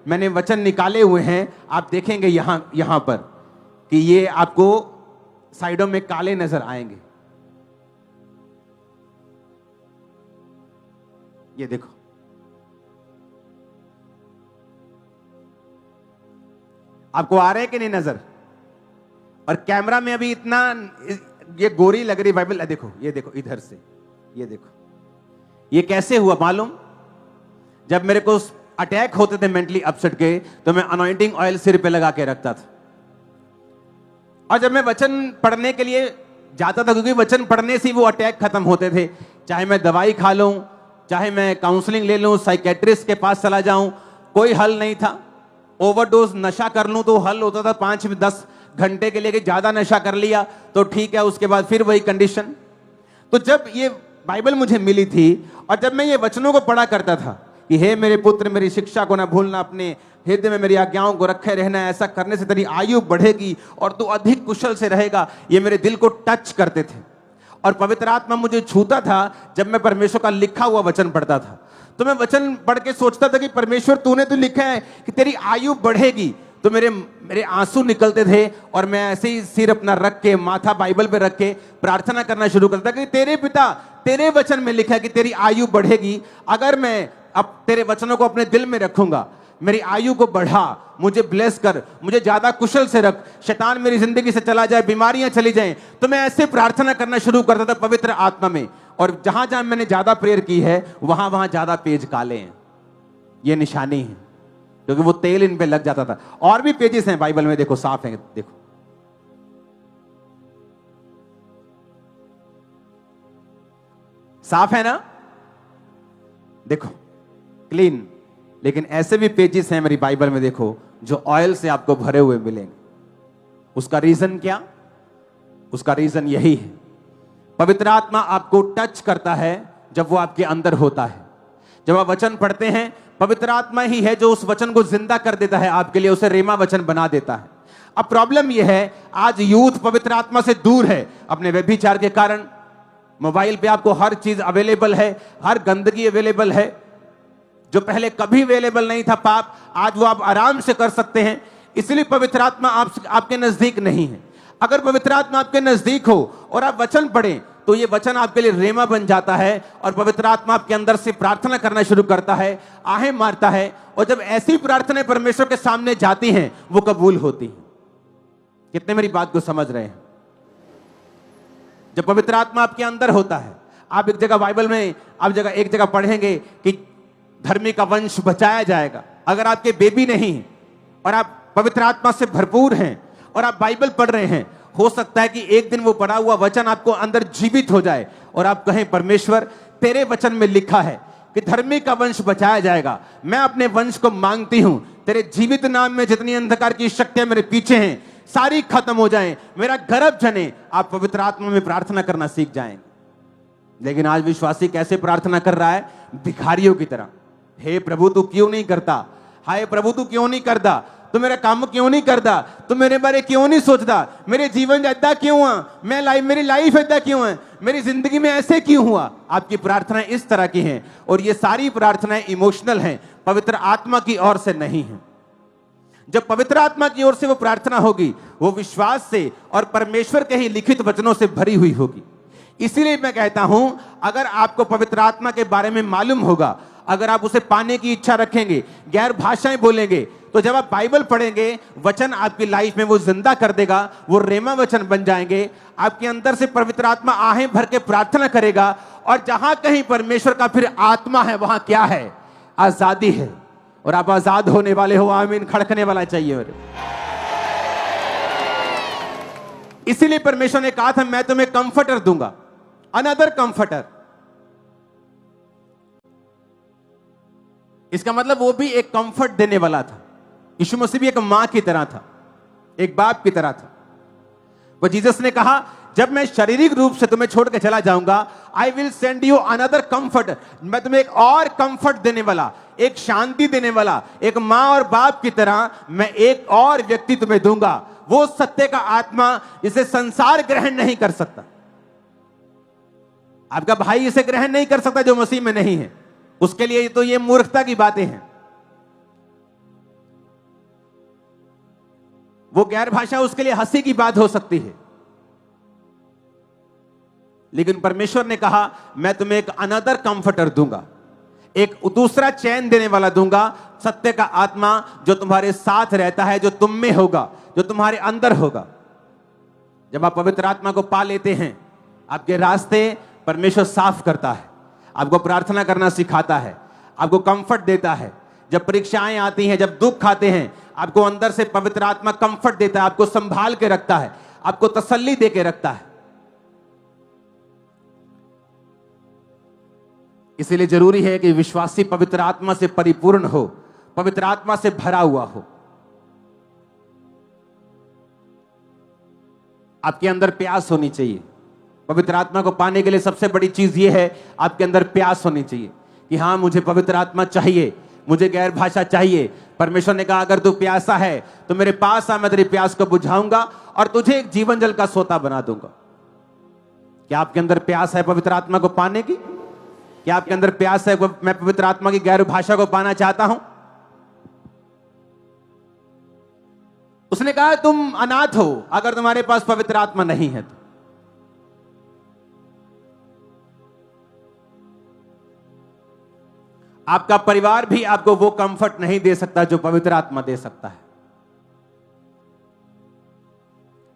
मैंने वचन निकाले हुए हैं, आप देखेंगे यहां पर कि ये आपको साइडों में काले नजर आएंगे। ये देखो, आपको आ रहे हैं कि नहीं नजर? और कैमरा में अभी इतना ये गोरी लग रही बाइबल। देखो, ये देखो इधर से, ये देखो, ये कैसे हुआ मालूम? जब मेरे को अटैक होते थे मेंटली अपसेट के, तो मैं अनॉइंटिंग ऑयल सिर पे लगा के रखता था। और जब मैं वचन पढ़ने के लिए जाता था, क्योंकि वचन पढ़ने से वो अटैक खत्म होते थे, चाहे मैं दवाई खा लूं, चाहे मैं काउंसलिंग ले लूं, साइकेट्रिस्ट के पास चला जाऊं, कोई हल नहीं था। ओवरडोज नशा कर लूं तो हल होता था 5-10 घंटे के लिए, कि ज्यादा नशा कर लिया तो ठीक है, उसके बाद फिर वही कंडीशन। तो जब ये बाइबल मुझे मिली थी और जब मैं ये वचनों को पढ़ा करता था कि हे मेरे पुत्र, मेरी शिक्षा को ना भूलना, अपने हृदय में मेरी आज्ञाओं को रखे रहना, ऐसा करने से तेरी आयु बढ़ेगी और तू अधिक कुशल से रहेगा, ये मेरे दिल को टच करते थे। और पवित्र आत्मा मुझे छूता था जब मैं परमेश्वर का लिखा हुआ वचन पढ़ता था। तो मैं वचन पढ़ के सोचता था कि परमेश्वर, तूने तो लिखा है कि तेरी आयु बढ़ेगी। तो मेरे आंसू निकलते थे और मैं ऐसे ही सिर अपना रख के, माथा बाइबल पे रख के प्रार्थना करना शुरू करता कि तेरे पिता, तेरे वचन में लिखा है कि तेरी आयु बढ़ेगी। अगर मैं अब तेरे वचनों को अपने दिल में रखूंगा, मेरी आयु को बढ़ा, मुझे ब्लेस कर, मुझे ज्यादा कुशल से रख, शैतान मेरी जिंदगी से चला जाए, बीमारियां चली जाएं। तो मैं ऐसे प्रार्थना करना शुरू करता था पवित्र आत्मा में। और जहां जहां मैंने ज्यादा प्रेयर की है, वहां वहां ज्यादा पेज काले हैं। ये निशानी है, क्योंकि वो तेल इन पे लग जाता था। और भी पेजेस हैं बाइबल में, देखो साफ है, देखो साफ है ना? देखो क्लीन, लेकिन ऐसे भी पेजेस हैं मेरी बाइबल में, देखो, जो ऑयल से आपको भरे हुए मिलेंगे। उसका रीजन क्या? उसका रीजन यही है, पवित्र आत्मा आपको टच करता है जब वो आपके अंदर होता है। जब आप वचन पढ़ते हैं, पवित्र आत्मा ही है जो उस वचन को जिंदा कर देता है आपके लिए, उसे रेमा वचन बना देता है। अब प्रॉब्लम यह है, आज यूथ पवित्र आत्मा से दूर है अपने व्यभिचार के कारण। मोबाइल पे आपको हर चीज अवेलेबल है, हर गंदगी अवेलेबल है। जो पहले कभी अवेलेबल नहीं था पाप, आज वो आप आराम से कर सकते हैं। इसलिए पवित्र आत्मा आपके नजदीक नहीं है। अगर पवित्र आत्मा आपके नजदीक हो और आप वचन पढ़ें, तो ये वचन आपके लिए रेमा बन जाता है और पवित्र आत्मा आपके अंदर से प्रार्थना करना शुरू करता है, आहें मारता है, और जब ऐसी प्रार्थनाएं परमेश्वर के सामने जाती हैं, वो कबूल होती हैं। कितने मेरी बात को समझ रहे हैं? जब पवित्र आत्मा आपके अंदर होता है, आप एक जगह बाइबल में आप एक जगह पढ़ेंगे कि धर्मी का वंश बचाया जाएगा। अगर आपके बेबी नहीं है और आप पवित्र आत्मा से भरपूर हैं और आप बाइबल पढ़ रहे हैं, हो सकता है कि एक दिन वो पढ़ा हुआ वचन आपको अंदर जीवित हो जाए और आप कहें, परमेश्वर तेरे वचन में लिखा है कि धर्मी का वंश बचाया जाएगा। मैं अपने वंश को मांगती हूं, तेरे जीवित नाम में जितनी अंधकार की शक्तियां मेरे पीछे हैं, सारी खत्म हो जाएं, मेरा गर्भ जने। आप पवित्र आत्मा में प्रार्थना करना सीख जाएंगे। लेकिन आज विश्वासी कैसे प्रार्थना कर रहा है? भिखारियों की तरह। हे प्रभु तू क्यों नहीं करता? हाय प्रभु तू क्यों नहीं करता? तू मेरा काम क्यों नहीं करता? तू मेरे बारे क्यों नहीं सोचता? मेरे जीवन ऐसा क्यों हुआ? मेरी लाइफ ऐसा क्यों है? मेरी जिंदगी में ऐसे क्यों हुआ? आपकी प्रार्थनाएं इस तरह की हैं, और ये सारी प्रार्थनाएं इमोशनल हैं, पवित्र आत्मा की ओर से नहीं है। जब पवित्र आत्मा की ओर से वो प्रार्थना होगी, वो विश्वास से और परमेश्वर के ही लिखित वचनों से भरी हुई होगी। इसीलिए मैं कहता हूं, अगर आपको पवित्र आत्मा के बारे में मालूम होगा, अगर आप उसे पाने की इच्छा रखेंगे, गैर भाषाएं बोलेंगे, तो जब आप बाइबल पढ़ेंगे, वचन आपकी लाइफ में वो जिंदा कर देगा, वो रेमा वचन बन जाएंगे। आपके अंदर से पवित्र आत्मा आहें भर के प्रार्थना करेगा, और जहां कहीं परमेश्वर का फिर आत्मा है, वहां क्या है? आजादी है, और आप आजाद होने वाले हो। आमीन खड़कने वाला चाहिए मेरे। इसीलिए परमेश्वर ने कहा था, मैं तुम्हें कंफर्टर दूंगा, अनदर कंफर्टर। इसका मतलब वो भी एक कंफर्ट देने वाला था। यीशु मसीह भी एक मां की तरह था, एक बाप की तरह था। वो जीसस ने कहा, जब मैं शारीरिक रूप से तुम्हें छोड़ के चला जाऊंगा, I will send you another comfort. मैं तुम्हें एक और कंफर्ट देने वाला, एक शांति देने वाला, एक मां और बाप की तरह मैं एक और व्यक्ति तुम्हें दूंगा। वो सत्य का आत्मा जिसे संसार ग्रहण नहीं कर सकता। आपका भाई इसे ग्रहण नहीं कर सकता जो मसीह में नहीं है। उसके लिए तो ये मूर्खता की बातें हैं। वो गैर भाषा उसके लिए हंसी की बात हो सकती है, लेकिन परमेश्वर ने कहा, मैं तुम्हें एक अनदर कंफर्टर दूंगा, एक दूसरा चैन देने वाला दूंगा, सत्य का आत्मा जो तुम्हारे साथ रहता है, जो तुम में होगा, जो तुम्हारे अंदर होगा। जब आप पवित्र आत्मा को पा लेते हैं, आपके रास्ते परमेश्वर साफ करता है, आपको प्रार्थना करना सिखाता है, आपको कंफर्ट देता है। जब परीक्षाएं आती हैं, जब दुख आते हैं, आपको अंदर से पवित्र आत्मा कंफर्ट देता है, आपको संभाल के रखता है, आपको तसल्ली दे के रखता है। इसलिए जरूरी है कि विश्वासी पवित्र आत्मा से परिपूर्ण हो, पवित्र आत्मा से भरा हुआ हो। आपके अंदर प्यास होनी चाहिए। पवित्र आत्मा को पाने के लिए सबसे बड़ी चीज यह है, आपके अंदर प्यास होनी चाहिए कि हां, मुझे पवित्र आत्मा चाहिए, मुझे गैर भाषा चाहिए। परमेश्वर ने कहा, अगर तू प्यासा है तो मेरे पास आ, मैं तेरी प्यास को बुझाऊंगा और तुझे एक जीवन जल का सोता बना दूंगा। क्या आपके अंदर प्यास है पवित्र आत्मा को पाने की? क्या आपके अंदर प्यास है, मैं पवित्र आत्मा की गैर भाषा को पाना चाहता हूं? उसने कहा, तुम अनाथ हो अगर तुम्हारे पास पवित्र आत्मा नहीं है तो। आपका परिवार भी आपको वो कंफर्ट नहीं दे सकता जो पवित्र आत्मा दे सकता है।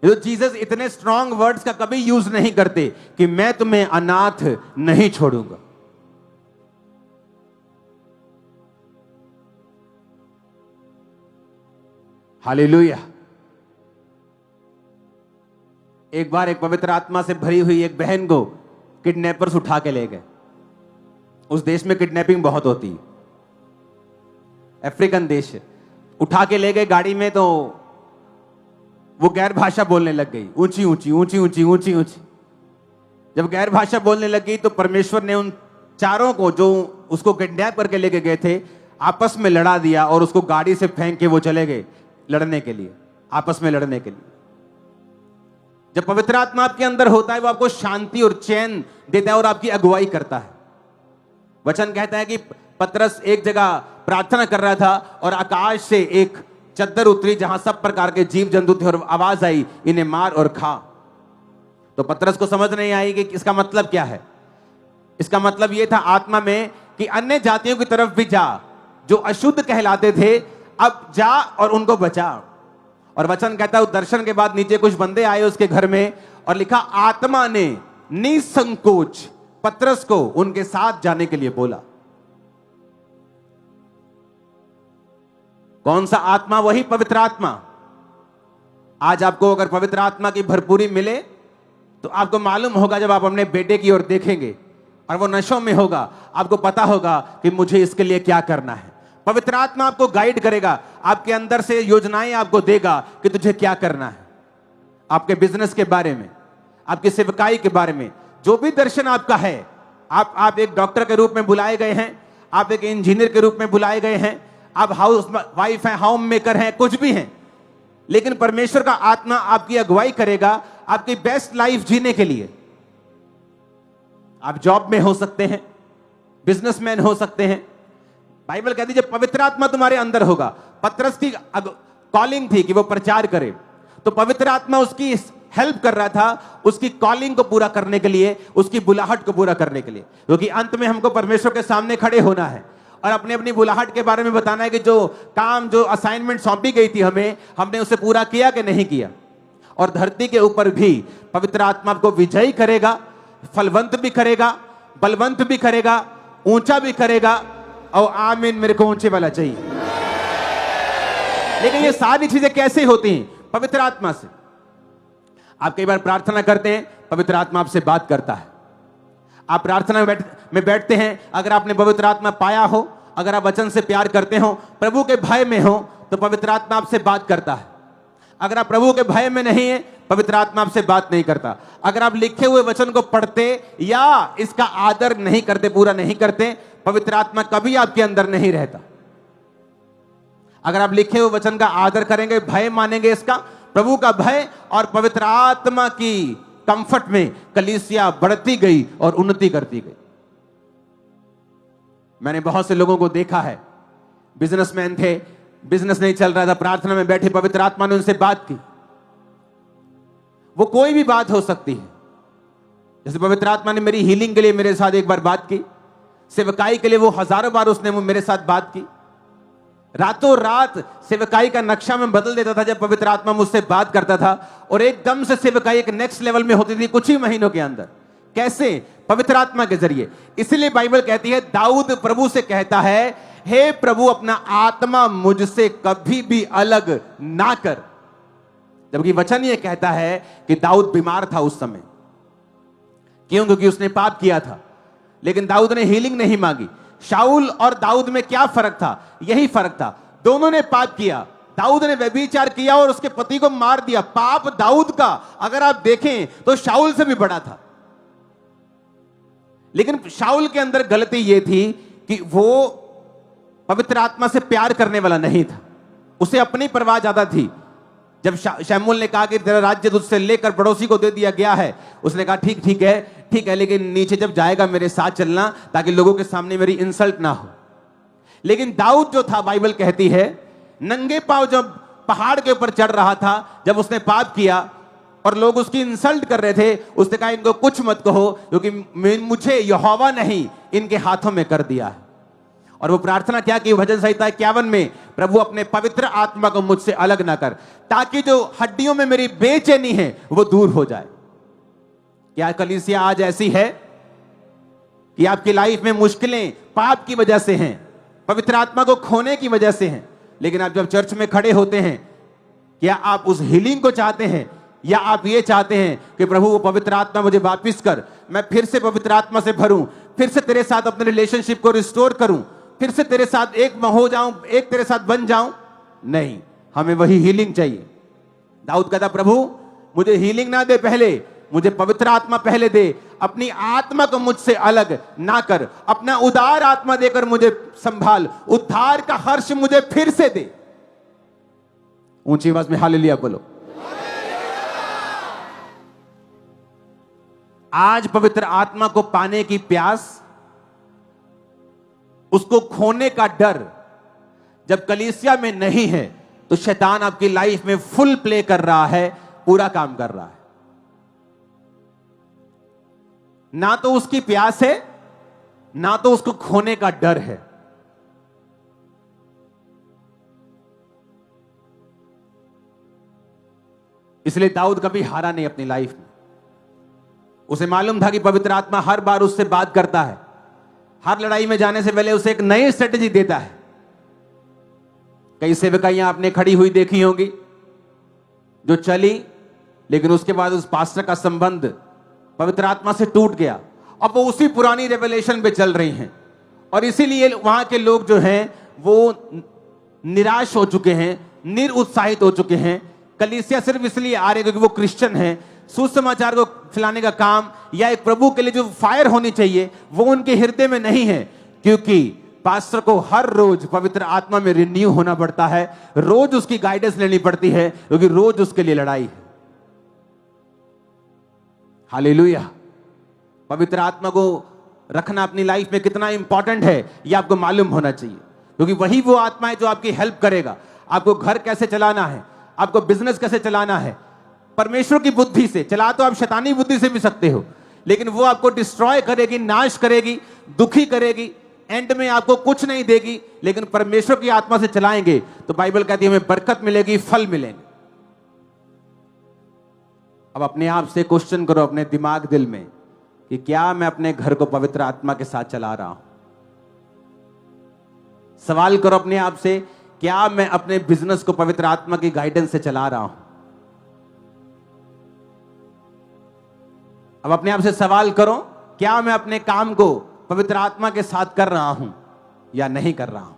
तो जीसस इतने स्ट्रॉन्ग वर्ड्स का कभी यूज नहीं करते कि मैं तुम्हें अनाथ नहीं छोड़ूंगा। हालेलुया। एक बार एक पवित्र आत्मा से भरी हुई एक बहन को किडनैपर्स उठा के ले गए। उस देश में किडनैपिंग बहुत होती है। अफ्रीकन देश है। उठा के ले गए गाड़ी में, तो वो गैर भाषा बोलने लग गई, ऊंची ऊंची ऊंची ऊंची ऊंची ऊंची। जब गैर भाषा बोलने लगी तो परमेश्वर ने उन चारों को जो उसको किडनैप करके लेके गए थे आपस में लड़ा दिया, और उसको गाड़ी से फेंक के वो चले गए लड़ने के लिए, आपस में लड़ने के लिए। जब पवित्र आत्मा आपके अंदर होता है, वो आपको शांति और चैन देता है और आपकी अगुवाई करता है। वचन कहता है कि पतरस एक जगह प्रार्थना कर रहा था और आकाश से एक चद्दर उतरी जहां सब प्रकार के जीव जंतु थे, और आवाज आई, इन्हें मार और खा। तो पतरस को समझ नहीं आई कि इसका मतलब क्या है। इसका मतलब यह था आत्मा में कि अन्य जातियों की तरफ भी जा, जो अशुद्ध कहलाते थे, अब जा और उनको बचा। और वचन कहता है, दर्शन के बाद नीचे कुछ बंदे आए उसके घर में, और लिखा आत्मा ने निसंकोच पतरस को उनके साथ जाने के लिए बोला। कौन सा आत्मा? वही पवित्र आत्मा। आज आपको अगर पवित्र आत्मा की भरपूरी मिले तो आपको मालूम होगा, जब आप अपने बेटे की ओर देखेंगे और वो नशों में होगा, आपको पता होगा कि मुझे इसके लिए क्या करना है। पवित्र आत्मा आपको गाइड करेगा, आपके अंदर से योजनाएं आपको देगा कि तुझे क्या करना है। आपके बिजनेस के बारे में, आपकी सेवकाई के बारे में, जो भी दर्शन आपका है। आप एक डॉक्टर के रूप में बुलाए गए हैं, आप एक इंजीनियर के रूप में बुलाए गए हैं, आप हाउस वाइफ हैं, होम मेकर हैं, कुछ भी हैं, लेकिन परमेश्वर का आत्मा आपकी अगुवाई करेगा आपकी बेस्ट लाइफ जीने के लिए। आप जॉब में हो सकते हैं, बिजनेसमैन हो सकते हैं। बाइबल कहती है जब पवित्र आत्मा तुम्हारे अंदर होगा, पतरस की कॉलिंग थी कि वो प्रचार करे, तो पवित्र आत्मा उसकी हेल्प कर रहा था उसकी कॉलिंग को पूरा करने के लिए, उसकी बुलाहट को पूरा करने के लिए। क्योंकि अंत में हमको परमेश्वर के सामने खड़े होना है और अपनी अपनी बुलाहट के बारे में बताना है कि जो काम, जो असाइनमेंट सौंपी गई थी हमें, हमने उसे पूरा किया कि नहीं किया। और धरती के ऊपर भी पवित्र आत्मा को विजयी करेगा, फलवंत भी करेगा, बलवंत भी करेगा, ऊंचा भी करेगा। और आमीन, मेरे को ऊंचे वाला चाहिए। लेकिन ये सारी चीजें कैसे होती हैं? पवित्र आत्मा से। आप कई बार प्रार्थना करते हैं, पवित्र आत्मा आपसे बात करता है। आप प्रार्थना में बैठते हैं, अगर आपने पवित्र आत्मा पाया हो, अगर आप वचन से प्यार करते हो, प्रभु के भय में हो, तो पवित्र आत्मा आपसे बात करता है। अगर आप प्रभु के भय में नहीं है, पवित्र आत्मा आपसे बात नहीं करता। अगर आप लिखे हुए वचन को पढ़ते या इसका आदर नहीं करते, पूरा नहीं करते, पवित्र आत्मा कभी आपके अंदर नहीं रहता। अगर आप लिखे हुए वचन का आदर करेंगे, भय मानेंगे, इसका प्रभु का भय और पवित्र आत्मा की कंफर्ट में कलीसिया बढ़ती गई और उन्नति करती गई। मैंने बहुत से लोगों को देखा है, बिजनेसमैन थे, बिजनेस नहीं चल रहा था, प्रार्थना में बैठे, पवित्र आत्मा ने उनसे बात की। वो कोई भी बात हो सकती है। जैसे पवित्र आत्मा ने मेरी हीलिंग के लिए मेरे साथ एक बार बात की, सेवकाई के लिए वो हजारों बार उसने मेरे साथ बात की। रातों रात सेवकाई का नक्शा में बदल देता था जब पवित्र आत्मा मुझसे बात करता था, और एकदम से सेवकाई एक नेक्स्ट लेवल में होती थी कुछ ही महीनों के अंदर। कैसे? पवित्र आत्मा के जरिए। इसलिए बाइबल कहती है, दाऊद प्रभु से कहता है, हे प्रभु, अपना आत्मा मुझसे कभी भी अलग ना कर। जबकि वचन ये कहता है कि दाऊद बीमार था उस समय। क्यों? क्योंकि उसने पाप किया था। लेकिन दाऊद ने हीलिंग नहीं मांगी। शाऊल और दाऊद में क्या फर्क था? यही फर्क था, दोनों ने पाप किया। दाऊद ने व्यभिचार किया और उसके पति को मार दिया। पाप दाऊद का अगर आप देखें तो शाऊल से भी बड़ा था। लेकिन शाऊल के अंदर गलती यह थी कि वो पवित्र आत्मा से प्यार करने वाला नहीं था, उसे अपनी परवाह ज्यादा थी। जब शमूएल ने कहा कि तेरा राज्य तुझसे लेकर पड़ोसी को दे दिया गया है, उसने कहा ठीक है, लेकिन नीचे जब जाएगा मेरे साथ चलना, ताकि लोगों के सामने मेरी इंसल्ट ना हो। लेकिन दाऊद जो था, बाइबल कहती है, नंगे पांव जब पहाड़ के ऊपर चढ़ रहा था, जब उसने पाप किया और लोग उसकी इंसल्ट कर रहे थे, उसने कहा इनको कुछ मत कहो, क्योंकि मुझे यहोवा नहीं इनके हाथों में कर दिया है। और वो प्रार्थना क्या की? भजन संहिता 51 में, प्रभु अपने पवित्र आत्मा को मुझसे अलग ना कर, ताकि जो हड्डियों में मेरी बेचैनी है वो दूर हो जाए। क्या कलीसिया आज ऐसी है कि आपकी लाइफ में मुश्किलें पाप की वजह से हैं, पवित्र आत्मा को खोने की वजह से हैं, लेकिन आप जब चर्च में खड़े होते हैं, क्या आप उस हीलिंग को चाहते हैं, या आप ये चाहते हैं कि प्रभु वो पवित्र आत्मा मुझे वापस कर, मैं फिर से पवित्र आत्मा से भरूं, फिर से तेरे साथ अपने रिलेशनशिप को रिस्टोर करूं, फिर से तेरे साथ एक हो जाऊं, एक तेरे साथ बन जाऊं। नहीं, हमें वही हीलिंग चाहिए। दाऊद कहता, प्रभु मुझे हीलिंग ना दे, पहले मुझे पवित्र आत्मा पहले दे। अपनी आत्मा को मुझसे अलग ना कर, अपना उदार आत्मा देकर मुझे संभाल, उद्धार का हर्ष मुझे फिर से दे। ऊंची आवाज में हालेलुया बोलो। आज पवित्र आत्मा को पाने की प्यास, उसको खोने का डर जब कलीसिया में नहीं है तो शैतान आपकी लाइफ में फुल प्ले कर रहा है, पूरा काम कर रहा है। ना तो उसकी प्यास है, ना तो उसको खोने का डर है। इसलिए दाऊद कभी हारा नहीं अपनी लाइफ में। उसे मालूम था कि पवित्र आत्मा हर बार उससे बात करता है, हर लड़ाई में जाने से पहले उसे एक नई स्ट्रेटजी देता है। कई सेवकाइयां आपने खड़ी हुई देखी होंगी जो चली, लेकिन उसके बाद उस पास्टर का संबंध पवित्र आत्मा से टूट गया। अब वो उसी पुरानी रेवलेशन पे चल रही हैं, और इसीलिए वहां के लोग जो हैं वो निराश हो चुके हैं, निरुत्साहित हो चुके हैं। कलीसिया सिर्फ इसलिए आ रहे क्योंकि वो क्रिश्चियन हैं। सुसमाचार को फैलाने का काम या एक प्रभु के लिए जो फायर होनी चाहिए वो उनके हृदय में नहीं है, क्योंकि पास्टर को हर रोज पवित्र आत्मा में रिन्यू होना पड़ता है, रोज उसकी गाइडेंस लेनी पड़ती है, क्योंकि रोज उसके लिए लड़ाई है। हालेलुया। पवित्र आत्मा को रखना अपनी लाइफ में कितना इंपॉर्टेंट है यह आपको मालूम होना चाहिए, क्योंकि वही वो आत्मा है जो आपकी हेल्प करेगा। आपको घर कैसे चलाना है, आपको बिजनेस कैसे चलाना है, परमेश्वर की बुद्धि से। चला तो आप शैतानी बुद्धि से भी सकते हो, लेकिन वो आपको डिस्ट्रॉय करेगी, नाश करेगी, दुखी करेगी, एंड में आपको कुछ नहीं देगी। लेकिन परमेश्वर की आत्मा से चलाएंगे तो बाइबल कहती है हमें बरकत मिलेगी, फल मिलेंगे। अब अपने आप से क्वेश्चन करो अपने दिमाग दिल में कि क्या मैं अपने घर को पवित्र आत्मा के साथ चला रहा हूं। सवाल करो अपने आप से, क्या मैं अपने बिजनेस को पवित्र आत्मा की गाइडेंस से चला रहा हूं। अब अपने आप से सवाल करो, क्या मैं अपने काम को पवित्र आत्मा के साथ कर रहा हूं या नहीं कर रहा हूं।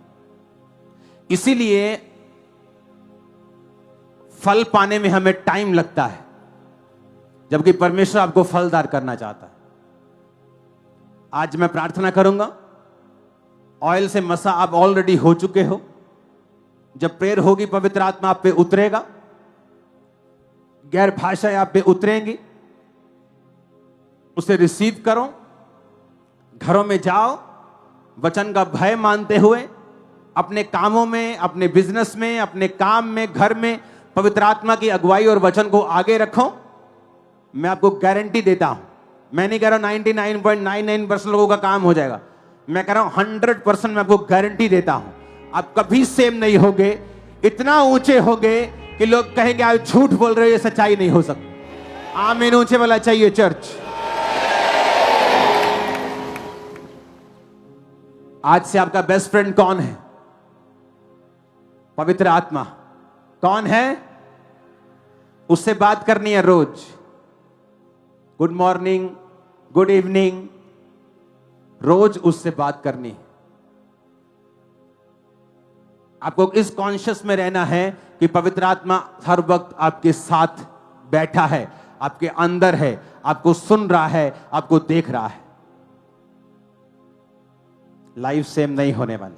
इसीलिए फल पाने में हमें टाइम लगता है, जबकि परमेश्वर आपको फलदार करना चाहता है। आज मैं प्रार्थना करूंगा, ऑयल से मसा आप ऑलरेडी हो चुके हो। जब प्रेयर होगी पवित्र आत्मा आप पे उतरेगा, गैर भाषाएं आप पे उतरेंगी, उसे रिसीव करो। घरों में जाओ, वचन का भय मानते हुए अपने कामों में, अपने बिजनेस में, अपने काम में, घर में पवित्र आत्मा की अगुवाई और वचन को आगे रखो। मैं आपको गारंटी देता हूं, मैं नहीं कह रहा 99.99% लोगों का काम हो जाएगा, मैं कह रहा हूं 100% मैं आपको गारंटी देता हूं। आप कभी सेम नहीं होगे, इतना ऊंचे होगे कि लोग कहेंगे आप झूठ बोल रहे हो, ये सच्चाई नहीं हो सकती। आमीन ऊंचे वाला चाहिए चर्च। आज से आपका बेस्ट फ्रेंड कौन है? पवित्र आत्मा। कौन है? उससे बात करनी है रोज। गुड मॉर्निंग, गुड इवनिंग, रोज उससे बात करनी है। आपको इस कॉन्शियस में रहना है कि पवित्र आत्मा हर वक्त आपके साथ बैठा है, आपके अंदर है, आपको सुन रहा है, आपको देख रहा है। लाइफ सेम नहीं होने वाली।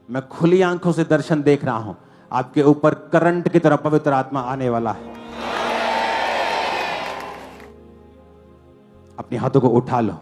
मैं खुली आंखों से दर्शन देख रहा हूं, आपके ऊपर करंट की तरह पवित्र आत्मा आने वाला है। अपने हाथों को उठा लो।